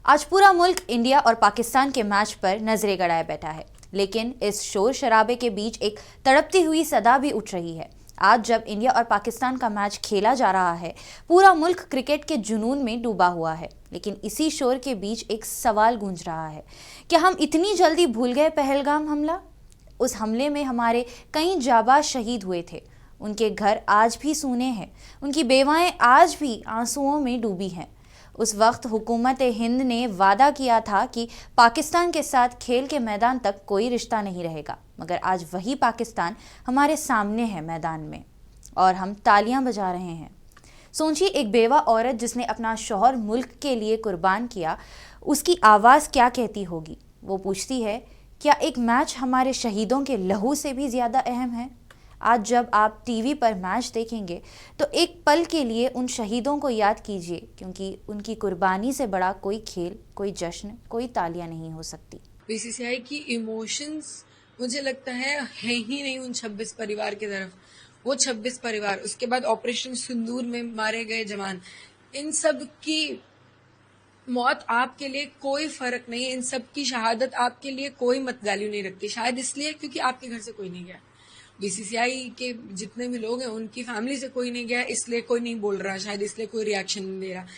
आज पूरा मुल्क इंडिया और पाकिस्तान के मैच पर नजरें गड़ाए बैठा है, लेकिन इस शोर शराबे के बीच एक तड़पती हुई सदा भी उठ रही है। आज जब इंडिया और पाकिस्तान का मैच खेला जा रहा है, पूरा मुल्क क्रिकेट के जुनून में डूबा हुआ है, लेकिन इसी शोर के बीच एक सवाल गूंज रहा है, क्या हम इतनी जल्दी भूल गए पहलगाम हमला? उस हमले में हमारे कई जाबाज शहीद हुए थे। उनके घर आज भी सूने हैं, उनकी बेवाएं आज भी आंसुओं में डूबी हैं। उस वक्त हुकूमत हिंद ने वादा किया था कि पाकिस्तान के साथ खेल के मैदान तक कोई रिश्ता नहीं रहेगा, मगर आज वही पाकिस्तान हमारे सामने है मैदान में और हम तालियां बजा रहे हैं। सोचिए, एक बेवा औरत जिसने अपना शौहर मुल्क के लिए कुर्बान किया, उसकी आवाज़ क्या कहती होगी? वो पूछती है, क्या एक मैच हमारे शहीदों के लहू से भी ज़्यादा अहम है? आज जब आप टीवी पर मैच देखेंगे तो एक पल के लिए उन शहीदों को याद कीजिए, क्योंकि उनकी कुर्बानी से बड़ा कोई खेल, कोई जश्न, कोई तालियां नहीं हो सकती। बीसीसीआई की इमोशंस मुझे लगता है ही नहीं उन 26 परिवार की तरफ। वो 26 परिवार, उसके बाद ऑपरेशन सिंदूर में मारे गए जवान, इन सब की मौत आपके लिए कोई फर्क नहीं है। इन सब की शहादत आपके लिए कोई मत वैल्यू नहीं रखती। शायद इसलिए क्योंकि आपके घर से कोई नहीं गया। बीसीसीआई के जितने भी लोग हैं उनकी फैमिली से कोई नहीं गया, इसलिए कोई नहीं बोल रहा, शायद इसलिए कोई रिएक्शन नहीं दे रहा।